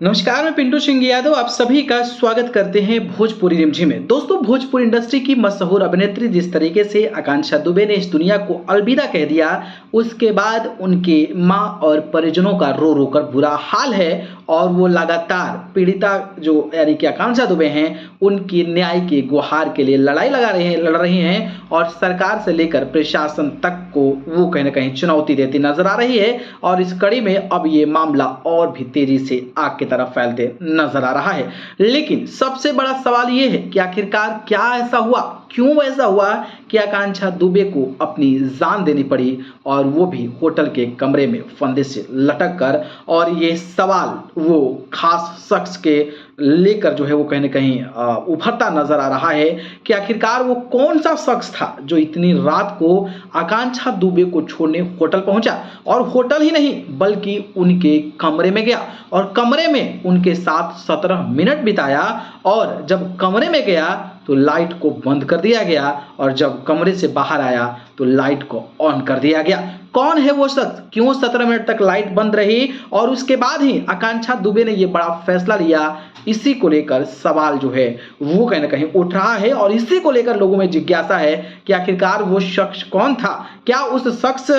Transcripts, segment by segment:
नमस्कार, मैं पिंटू सिंह यादव आप सभी का स्वागत करते हैं भोजपुरी रिमझिम में। दोस्तों, भोजपुरी इंडस्ट्री की मशहूर अभिनेत्री जिस तरीके से आकांक्षा दुबे ने इस दुनिया को अलविदा कह दिया, उसके बाद उनके मां और परिजनों का रो रो कर बुरा हाल है और वो लगातार पीड़िता जो यानी कि आकांक्षा दुबे हैं, उनकी न्याय की गुहार के लिए लड़ रही हैं और सरकार से लेकर प्रशासन तक को वो कहीं ना कहीं चुनौती देती नजर आ रही है। और इस कड़ी में अब ये मामला और भी तेजी से आग की तरफ फैलते नजर आ रहा है। लेकिन सबसे बड़ा सवाल ये है कि आखिरकार क्या ऐसा हुआ, क्यों ऐसा हुआ कि आकांक्षा दुबे को अपनी जान देनी पड़ी और वो भी होटल के कमरे में फंदे से लटक कर। और ये सवाल वो खास शख्स के लेकर जो है वो कहीं ना कहीं उभरता नजर आ रहा है कि आखिरकार वो कौन सा शख्स था जो इतनी रात को आकांक्षा दुबे को छोड़ने होटल पहुंचा, और होटल ही नहीं बल्कि उनके कमरे में गया और कमरे में उनके साथ 17 मिनट बिताया। और जब कमरे में गया तो लाइट को बंद कर दिया गया और जब कमरे से बाहर आया तो लाइट को ऑन कर दिया गया। कौन है वो शख्स, क्यों 17 मिनट तक लाइट बंद रही और उसके बाद ही आकांक्षा दुबे ने ये बड़ा फैसला लिया, इसी को लेकर सवाल जो है वो कहीं ना कहीं उठ रहा है। और इसी को लेकर लोगों में जिज्ञासा है कि आखिरकार वो शख्स कौन था। क्या उस शख्स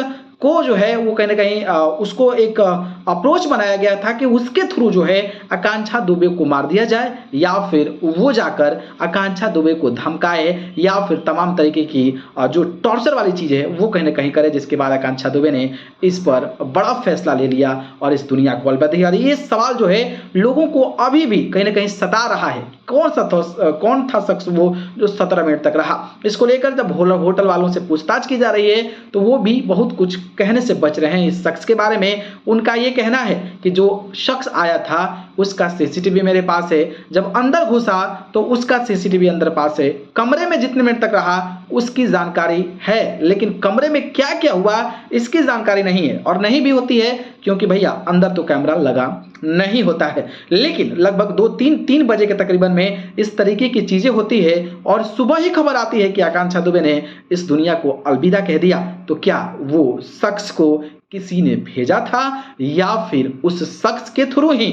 को जो है वो कहीं ना कहीं उसको एक अप्रोच बनाया गया था कि उसके थ्रू जो है आकांक्षा दुबे को मार दिया जाए, या फिर वो जाकर आकांक्षा दुबे को धमकाए, या फिर तमाम तरीके की जो टॉर्चर वाली चीज़ है वो कहीं ना कहीं करे, जिसके बाद आकांक्षा दुबे ने इस पर बड़ा फैसला ले लिया और इस दुनिया को अलविदा कह दिया। ये सवाल जो है लोगों को अभी भी कहीं ना कहीं सता रहा है, कौन था शख्स वो जो 17 मिनट तक रहा। इसको लेकर जब होटल वालों से पूछताछ की जा रही है तो वो भी बहुत कुछ कहने से बच रहे हैं इस शख्स के बारे में। उनका ये कहना है कि जो शख्स आया था उसका सीसीटीवी मेरे पास है, जब अंदर घुसा तो उसका सीसीटीवी अंदर पास है, कमरे में जितने मिनट तक रहा उसकी जानकारी है, लेकिन कमरे में क्या क्या हुआ इसकी जानकारी नहीं है। और नहीं भी होती है क्योंकि भैया अंदर तो कैमरा लगा नहीं होता है। लेकिन लगभग 2-3 बजे के तकरीबन में इस तरीके की चीजें होती है और सुबह ही खबर आती है कि आकांक्षा दुबे ने इस दुनिया को अलविदा कह दिया। तो क्या वो शख्स को किसी ने भेजा था या फिर उस शख्स के थ्रू ही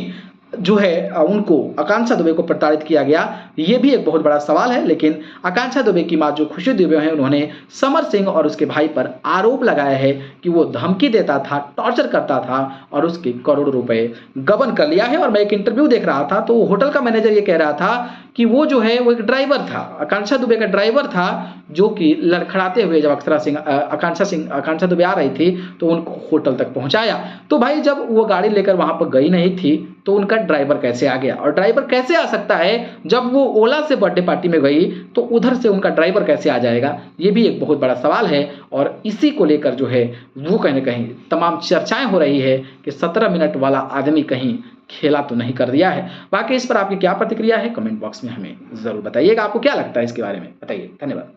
जो है उनको आकांक्षा दुबे को प्रताड़ित किया गया, ये भी एक बहुत बड़ा सवाल है। लेकिन आकांक्षा दुबे की मां जो खुशी दुबे हैं, उन्होंने समर सिंह और उसके भाई पर आरोप लगाया है कि वो धमकी देता था, टॉर्चर करता था और उसके करोड़ों रुपए गबन कर लिया है। और मैं एक इंटरव्यू देख रहा था तो होटल का मैनेजर ये कह रहा था कि वो जो है वो एक ड्राइवर था, आकांक्षा दुबे का ड्राइवर था, जो कि लड़खड़ाते हुए जब आकांक्षा दुबे आ रही थी तो उनको होटल तक पहुंचाया। तो भाई जब वो गाड़ी लेकर वहां पर गई नहीं थी तो उनका ड्राइवर कैसे आ गया, और ड्राइवर कैसे आ सकता है जब वो ओला से बर्थडे पार्टी में गई तो उधर से उनका ड्राइवर कैसे आ जाएगा, ये भी एक बहुत बड़ा सवाल है। और इसी को लेकर जो है वो कहीं ना कहीं तमाम चर्चाएं हो रही है कि 17 मिनट वाला आदमी कहीं खेला तो नहीं कर दिया है। बाकी इस पर आपकी क्या प्रतिक्रिया है कमेंट बॉक्स में हमें जरूर बताइएगा। आपको क्या लगता है इसके बारे में, बताइए। धन्यवाद।